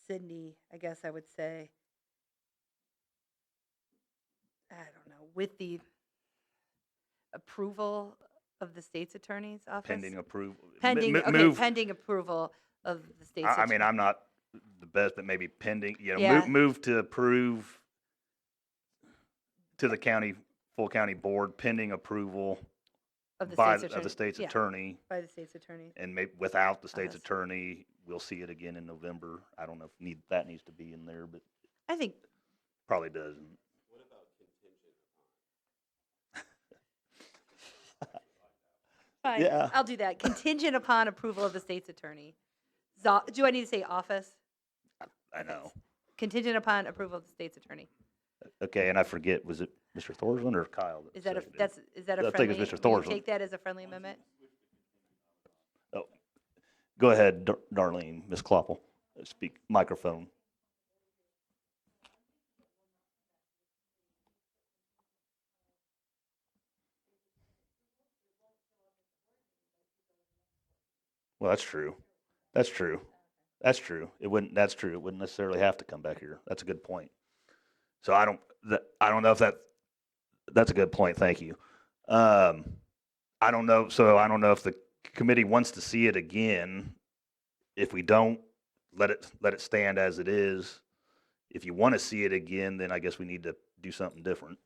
Speaker 9: Sydney, I guess I would say, I don't know, with the approval of the state's attorney's office?
Speaker 1: Pending approval.
Speaker 9: Pending, okay,
Speaker 1: Move,
Speaker 9: pending approval of the state's
Speaker 1: I mean,
Speaker 9: attorney.
Speaker 1: I'm not the best, but maybe pending,
Speaker 9: Yeah.
Speaker 1: move to approve to the full county board pending approval
Speaker 9: Of the
Speaker 1: by,
Speaker 9: state's
Speaker 1: of the
Speaker 9: attorney.
Speaker 1: state's
Speaker 9: Yeah,
Speaker 1: attorney.
Speaker 9: by the state's attorney.
Speaker 1: And without the state's
Speaker 9: Office.
Speaker 1: attorney, we'll see it again in November. I don't know if that needs to be in there, but
Speaker 9: I think,
Speaker 1: probably doesn't.
Speaker 9: fine,
Speaker 1: Yeah.
Speaker 9: I'll do that, contingent upon approval of the state's attorney. Do I need to say office?
Speaker 1: I know.
Speaker 9: Contingent upon approval of the state's attorney.
Speaker 1: Okay, and I forget, was it Mr. Thorsland or Kyle?
Speaker 9: Is that a,
Speaker 1: seconded?
Speaker 9: is that a
Speaker 1: I
Speaker 9: friendly?
Speaker 1: think it's Mr.
Speaker 9: will you
Speaker 1: Thorson.
Speaker 9: take that as a friendly amendment?
Speaker 1: Oh, go ahead, Darlene, Ms. Kloppel, speak, microphone. Well, that's true. That's true. That's true. That's true. It wouldn't necessarily have to come back here. That's a good point. So I don't know if that's a good point. Thank you. I don't know. So I don't know if the committee wants to see it again. If we don't, let it stand as it is. If you want to see it again, then I guess we need to do something different.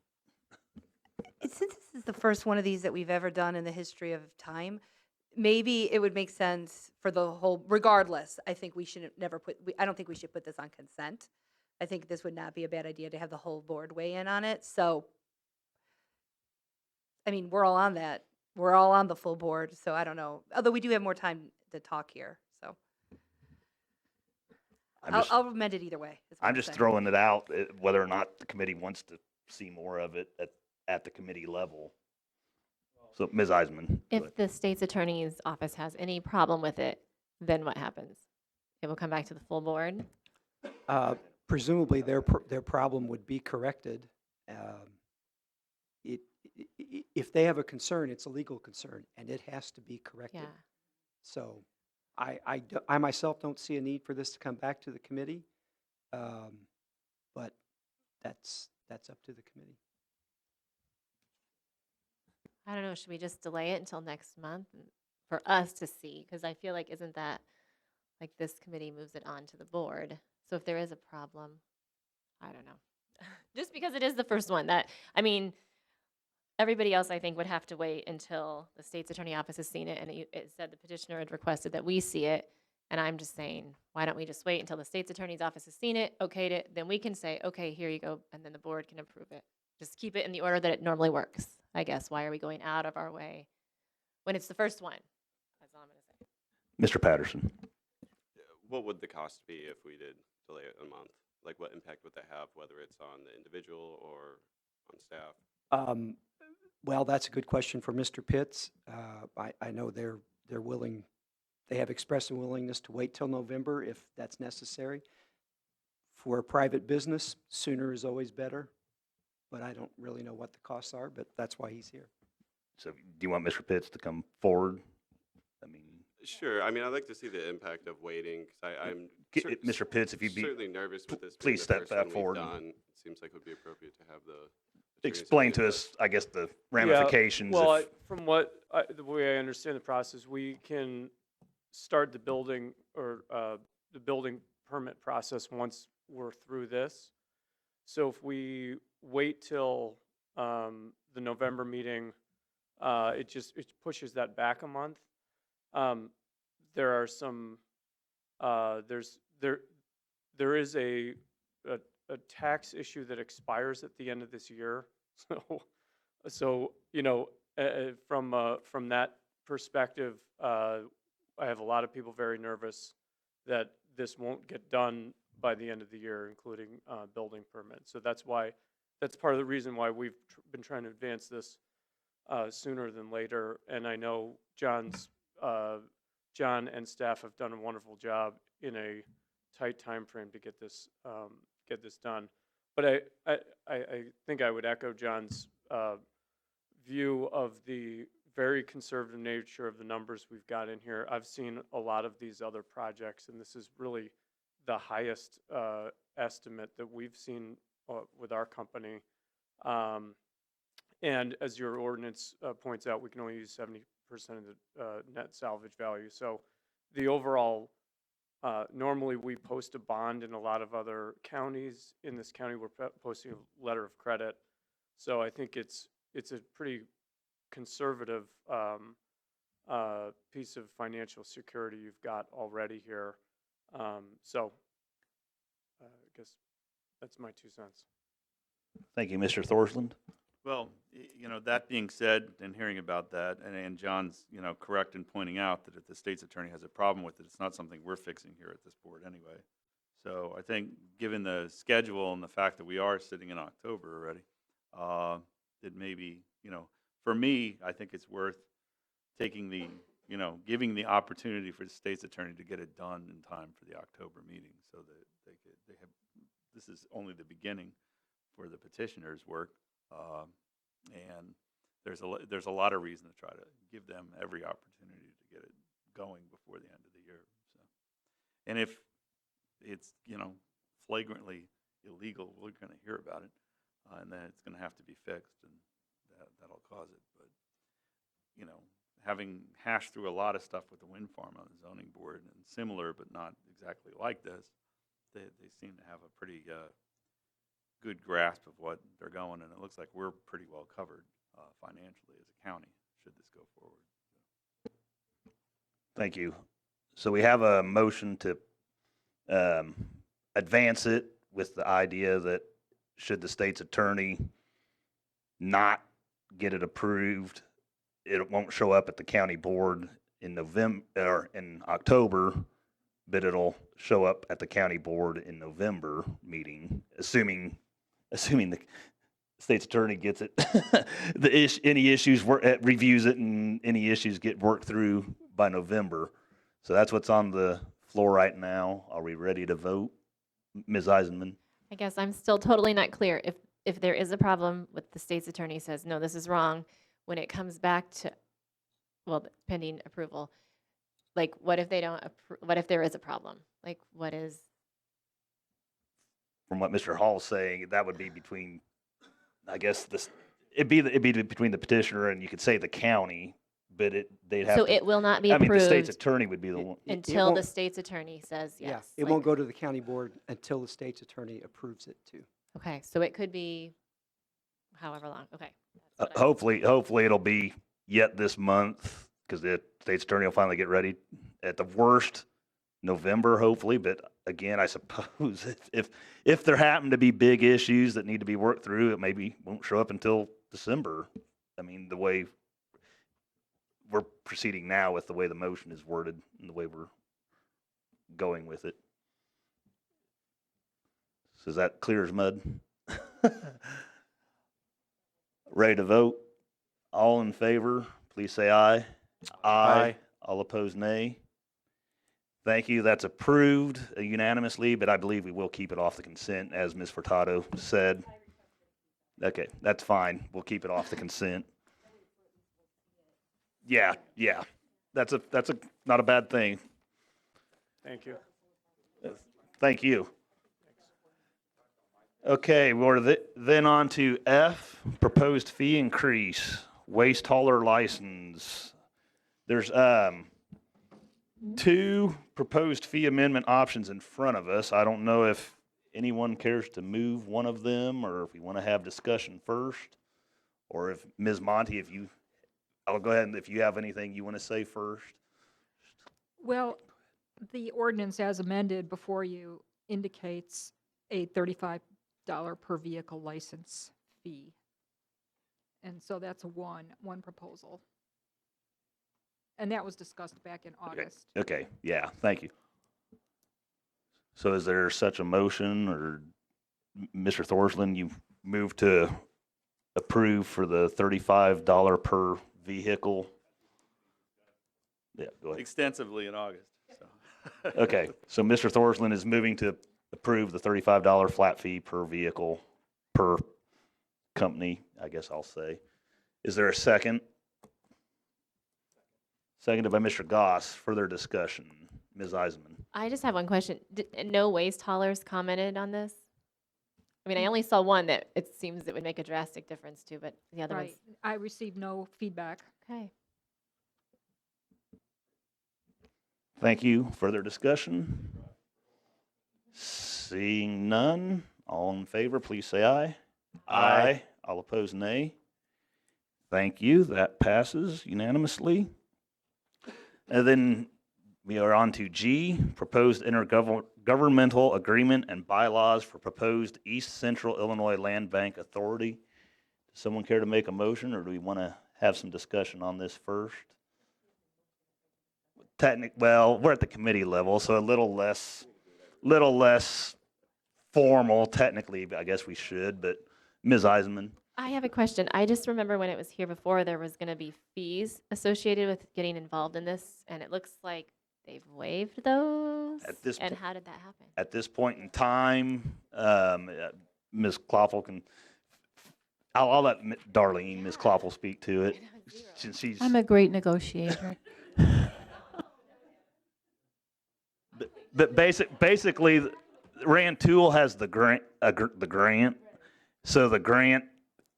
Speaker 9: Since this is the first one of these that we've ever done in the history of time, maybe it would make sense for the whole, regardless, I think we shouldn't never put, I don't think we should put this on consent. I think this would not be a bad idea to have the whole board weigh in on it. So, I mean, we're all on that. We're all on the full board, so I don't know. Although we do have more time to talk here, so I'll amend it either way. is what
Speaker 1: I'm just
Speaker 9: saying.
Speaker 1: throwing it out, whether or not the committee wants to see more of it at the committee level. So, Ms. Eisman. go ahead.
Speaker 8: If the state's attorney's office has any problem with it, then what happens? It will come back to the full board?
Speaker 5: Presumably, their problem would be corrected. It, if they have a concern, it's a legal concern, and it has to be corrected.
Speaker 8: Yeah.
Speaker 5: So I myself don't see a need for this to come back to the committee, but that's up to the committee.
Speaker 8: I don't know, should we just delay it until next month for us to see? Because I feel like, isn't that, like, this committee moves it on to the board? So if there is a problem, I don't know. Just because it is the first one, I mean, everybody else, I think, would have to wait until the state's attorney office has seen it, and it said the petitioner had requested that we see it. And I'm just saying, why don't we just wait until the state's attorney's office has seen it, okayed it, then we can say, okay, here you go, and then the board can approve it. Just keep it in the order that it normally works, I guess. Why are we going out of our way when it's the first one? That's all I'm going to say.
Speaker 1: Mr. Patterson.
Speaker 10: What would the cost be if we did delay it a month? Like, what impact would that have, whether it's on the individual or on staff?
Speaker 5: Well, that's a good question for Mr. Pitts. I know they're willing, they have expressed a willingness to wait till November if that's necessary. For a private business, sooner is always better, but I don't really know what the costs are, but that's why he's here.
Speaker 1: So do you want Mr. Pitts to come forward? I mean,
Speaker 10: Sure. I mean, I'd like to see the impact of waiting, because I'm
Speaker 1: Mr. Pitts, if you'd be,
Speaker 10: certainly nervous with this.
Speaker 1: please
Speaker 10: being the
Speaker 1: step
Speaker 10: first one we've
Speaker 1: forward.
Speaker 10: done. It seems like it would be appropriate to have the attorneys
Speaker 1: explain
Speaker 10: review
Speaker 1: to
Speaker 10: this.
Speaker 1: us, I guess, the ramifications.
Speaker 2: Well,
Speaker 1: if-
Speaker 2: from the way I understand the process, we can start the building or the building permit process once we're through this. So if we wait till the November meeting, it pushes that back a month. There are some there is a tax issue that expires at the end of this year. So you know, from that perspective, I have a lot of people very nervous that this won't get done by the end of the year, including building permits. So that's part of the reason why we've been trying to advance this sooner than later. And I know John and staff have done a wonderful job in a tight time frame to get this done. But I think I would echo John's view of the very conservative nature of the numbers we've got in here. I've seen a lot of these other projects, and this is really the highest estimate that we've seen with our company. And as your ordinance points out, we can only use 70% of the net salvage value. So the overall, normally we post a bond in a lot of other counties. In this county, we're posting a letter of credit. So I think it's a pretty conservative piece of financial security you've got already here. So I guess that's my 2 cents.
Speaker 1: Thank you, Mr. Thorsland.
Speaker 7: Well, you know, that being said, and hearing about that, and John's, you know, correct in pointing out that if the state's attorney has a problem with it, it's not something we're fixing here at this board anyway. So I think, given the schedule and the fact that we are sitting in October already, it may be, you know, for me, I think it's worth taking the, you know, giving the opportunity for the state's attorney to get it done in time for the October meeting, so that they have, this is only the beginning for the petitioner's work. And there's a lot of reason to try to give them every opportunity to get it going before the end of the year. So, and if it's, you know, flagrantly illegal, we're going to hear about it, and then it's going to have to be fixed, and that'll cause it. But, you know, having hashed through a lot of stuff with the wind farm on the zoning board, and similar but not exactly like this, they seem to have a pretty good grasp of what they're going, and it looks like we're pretty well covered financially as a county should this go forward.
Speaker 1: Thank you. So we have a motion to advance it with the idea that should the state's attorney not get it approved, it won't show up at the county board in November or in October, but it'll show up at the county board in November meeting, assuming the state's attorney gets it, any issues, reviews it, and any issues get worked through by November. So that's what's on the floor right now. Are we ready to vote? Ms. Eisenman?
Speaker 8: I guess I'm still totally not clear. If there is a problem with the state's attorney says, no, this is wrong, when it comes back to, well, pending approval, like, what if they don't, what if there is a problem? Like, what is,
Speaker 1: From what Mr. Hall's saying, that would be between, I guess, it'd be between the petitioner and you could say the county, but they'd have
Speaker 8: so
Speaker 1: to.
Speaker 8: it will not be
Speaker 1: I mean, the state's
Speaker 8: approved
Speaker 1: attorney would be the one.
Speaker 8: until the
Speaker 5: won't-
Speaker 8: state's attorney says yes?
Speaker 5: Yeah, it
Speaker 8: like-
Speaker 5: won't go to the county board until the state's attorney approves it too.
Speaker 8: Okay, so it could be however long, okay. That's what I-
Speaker 1: Hopefully it'll be yet this month because the state's attorney will finally get ready. At the worst, November, hopefully. But again, I suppose if there happen to be big issues that need to be worked through, it maybe won't show up until December. I mean, the way we're proceeding now with the way the motion is worded and the way we're going with it. So is that clear as mud? Ready to vote? All in favor, please say aye.
Speaker 6: Aye.
Speaker 1: All opposed, nay. Thank you. That's approved unanimously, but I believe we will keep it off the consent, as Ms. Furtado said. Okay, that's fine. We'll keep it off the consent. Yeah. That's not a bad thing.
Speaker 2: Thank you.
Speaker 1: Thank you. Okay, we're then on to F, proposed fee increase, waste hauler license. There's two proposed fee amendment options in front of us. I don't know if anyone cares to move one of them or if we want to have discussion first, or if Ms. Monty, I'll go ahead and if you have anything you want to say first.
Speaker 4: Well, the ordinance as amended before you indicates a $35 per vehicle license fee. And so that's one proposal. And that was discussed back in August.
Speaker 1: Okay, yeah, thank you. So is there such a motion, or Mr. Thorsland, you move to approve for the $35 per vehicle? Yeah, go ahead.
Speaker 7: Extensively in August, so.
Speaker 1: Okay, so Mr. Thorsland is moving to approve the $35 flat fee per vehicle, per company, I guess I'll say. Is there a second? Seconded by Mr. Goss. Further discussion. Ms. Eisenman.
Speaker 8: I just have one question. No waste haulers commented on this? I mean, I only saw one that it seems it would make a drastic difference to, but the other
Speaker 4: Right.
Speaker 8: ones,
Speaker 4: I received no feedback.
Speaker 8: okay.
Speaker 1: Thank you. Further discussion? Seeing none, all in favor, please say aye.
Speaker 6: Aye.
Speaker 1: All opposed, nay. Thank you. That passes unanimously. And then we are on to G, proposed intergovernmental agreement and bylaws for proposed East Central Illinois Land Bank Authority. Does someone care to make a motion, or do we want to have some discussion on this first? Well, we're at the committee level, so a little less formal technically, I guess we should, but Ms. Eisenman.
Speaker 8: I have a question. I just remember when it was here before, there was going to be fees associated with getting involved in this, and it looks like they've waived those.
Speaker 1: At this
Speaker 8: And
Speaker 1: po-
Speaker 8: how did that happen?
Speaker 1: At this point in time, Ms. Kloppel can, I'll let Darlene, Ms. Kloppel speak to it, since she's.
Speaker 11: I'm a great negotiator.
Speaker 1: But basically, Rand Tool has the grant, so the grant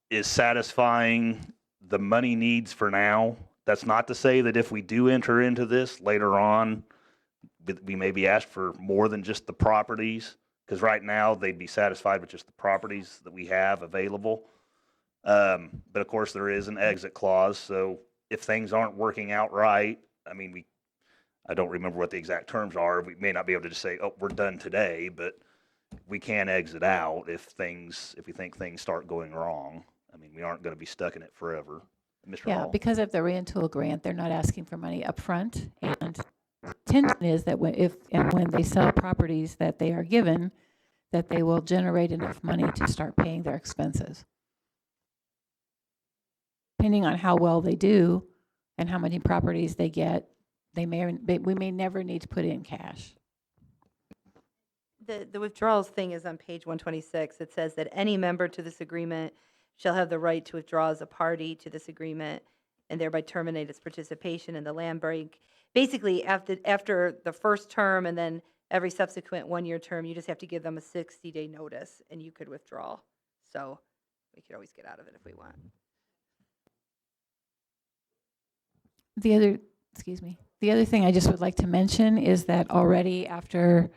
Speaker 1: is satisfying the money needs for now. That's not to say that if we do enter into this later on, we may be asked for more than just the properties, because right now they'd be satisfied with just the properties that we have available. But of course, there is an exit clause, so if things aren't working out right, I mean, I don't remember what the exact terms are. We may not be able to just say, oh, we're done today, but we can exit out if we think things start going wrong. I mean, we aren't going to be stuck in it forever. Mr.
Speaker 11: Yeah,
Speaker 1: Hall?
Speaker 11: because of the Rantoul grant, they're not asking for money upfront. And intention is that when they sell properties that they are given, that they will generate enough money to start paying their expenses. Depending on how well they do and how many properties they get, we may never need to put in cash.
Speaker 9: The withdrawals thing is on page 126. It says that any member to this agreement shall have the right to withdraw as a party to this agreement and thereby terminate its participation in the land bank. Basically, after the first term and then every subsequent one-year term, you just have to give them a 60-day notice and you could withdraw. So we could always get out of it if we want.
Speaker 11: The other thing I just would like to mention is that already after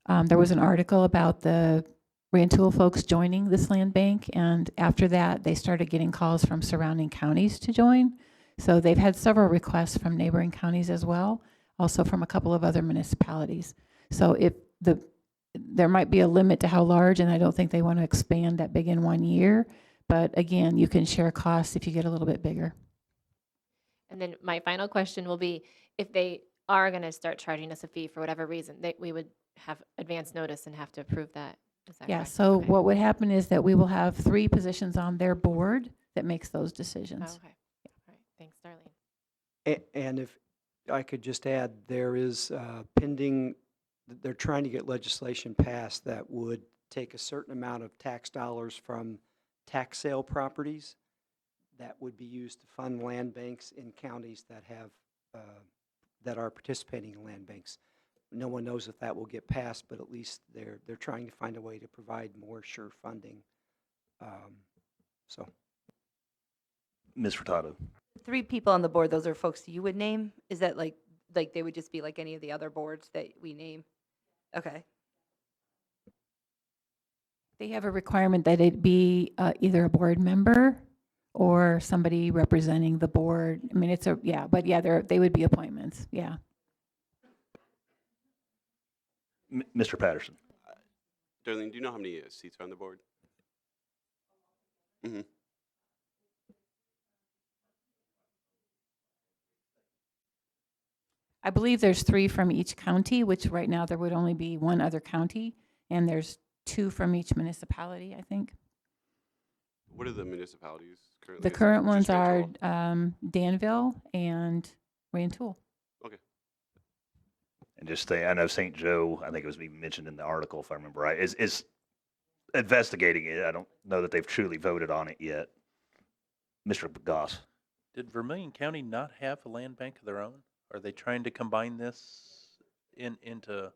Speaker 11: there was an article about the Rantoul folks joining this land bank, and after that, they started getting calls from surrounding counties to join. So they've had several requests from neighboring counties as well, also from a couple of other municipalities. So there might be a limit to how large, and I don't think they want to expand that big in 1 year. But again, you can share costs if you get a little bit bigger.
Speaker 8: And then my final question will be, if they are going to start charging us a fee for whatever reason, we would have advance notice and have to approve that. Is that
Speaker 11: Yeah,
Speaker 8: correct?
Speaker 11: so
Speaker 8: Okay.
Speaker 11: what would happen is that we will have 3 positions on their board that makes those
Speaker 8: Oh,
Speaker 11: decisions.
Speaker 8: okay. Yeah. All right. Thanks, Darlene.
Speaker 5: And if I could just add, there is pending, they're trying to get legislation passed that would take a certain amount of tax dollars from tax sale properties that would be used to fund land banks in counties that have, that are participating in land banks. No one knows if that will get passed, but at least they're trying to find a way to provide more sure funding. So.
Speaker 1: Ms. Furtado?
Speaker 9: 3 people on the board, those are folks you would name? Is that like they would just be like any of the other boards that we name? Okay.
Speaker 11: They have a requirement that it be either a board member or somebody representing the board. I mean, they would be appointments, yeah.
Speaker 1: Mr. Patterson?
Speaker 10: Darlene, do you know how many seats are on the board? Mm-hmm.
Speaker 11: I believe there's 3 from each county, which right now there would only be 1 other county, and there's 2 from each municipality, I think.
Speaker 10: What are the municipalities currently?
Speaker 11: The
Speaker 10: Is it
Speaker 11: current
Speaker 10: just
Speaker 11: ones are
Speaker 10: Rantoul?
Speaker 11: Danville and Rantoul.
Speaker 10: Okay.
Speaker 1: And just I know St. Joe, I think it was even mentioned in the article, if I remember right, is investigating it. I don't know that they've truly voted on it yet. Mr. Goss?
Speaker 6: Did Vermilion County not have a land bank of their own? Are they trying to combine this into?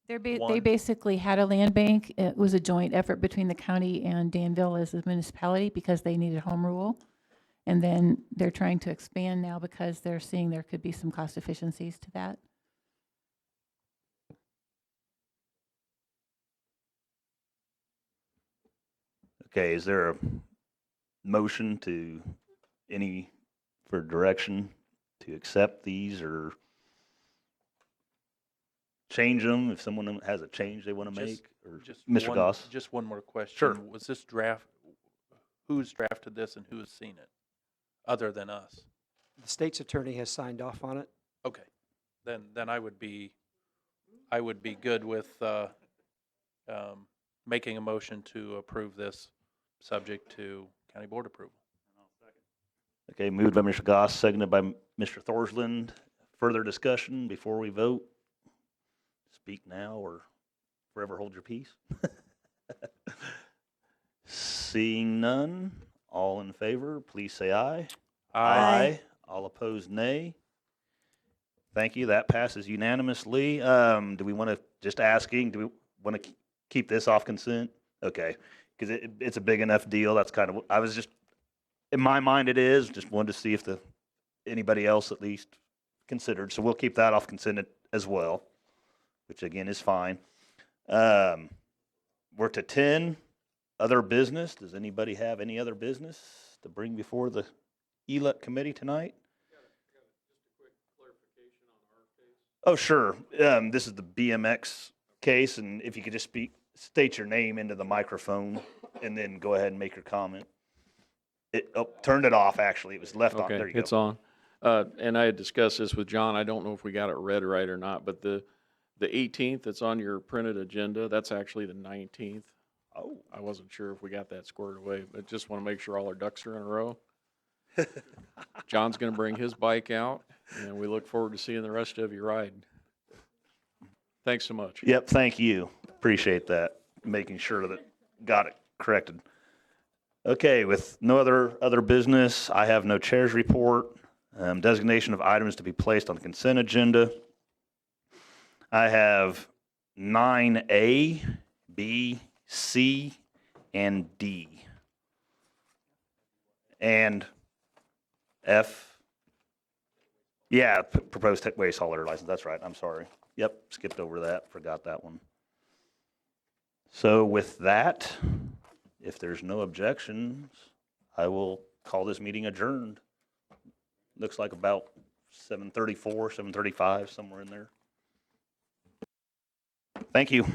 Speaker 11: They
Speaker 6: One.
Speaker 11: basically had a land bank. It was a joint effort between the county and Danville as a municipality because they needed home rule. And then they're trying to expand now because they're seeing there could be some cost efficiencies to that.
Speaker 1: Okay, is there a motion for direction to accept these or change them if someone has a change they want to
Speaker 6: Just-
Speaker 1: make? Or
Speaker 6: Just
Speaker 1: Mr.
Speaker 6: one-
Speaker 1: Goss?
Speaker 6: Just one more question.
Speaker 1: Sure.
Speaker 6: Was this who's drafted this and who has seen it, other than us?
Speaker 5: The state's attorney has signed off on it.
Speaker 6: Okay, then I would be good with making a motion to approve this, subject to county board approval.
Speaker 1: Okay, moved by Mr. Goss, seconded by Mr. Thorsland. Further discussion before we vote? Speak now or forever hold your peace. Seeing none, all in favor, please say aye.
Speaker 9: Aye.
Speaker 1: All opposed, nay. Thank you. That passes unanimously. Do we want to, just asking, do we want to keep this off consent? Okay, because it's a big enough deal. That's kind of, I was just, in my mind it is, just wanted to see if anybody else at least considered. So we'll keep that off consent as well, which again is fine. We're to 10, other business. Does anybody have any other business to bring before the ELEC committee tonight? Oh, sure. This is the BMX case, and if you could just speak state your name into the microphone and then go ahead and make your comment. Turned it off, actually. It was left on.
Speaker 12: Okay,
Speaker 1: There you
Speaker 12: it's
Speaker 1: go.
Speaker 12: on. And I had discussed this with John. I don't know if we got it read right or not, but the 18th that's on your printed agenda, that's actually the 19th.
Speaker 1: Oh,
Speaker 12: I wasn't sure if we got that squared away, but just want to make sure all our ducks are in a row. John's going to bring his bike out, and we look forward to seeing the rest of you ride. Thanks so much.
Speaker 1: yep, thank you. Appreciate that. Making sure that got it corrected. Okay, with no other business, I have no chair's report. Designation of items to be placed on the consent agenda. I have 9A, B, C, and D. And F. Yeah, proposed waste hauler license. That's right. I'm sorry. Yep, skipped over that. Forgot that one. So with that, if there's no objections, I will call this meeting adjourned. Looks like about 7:34, 7:35, somewhere in there. Thank you.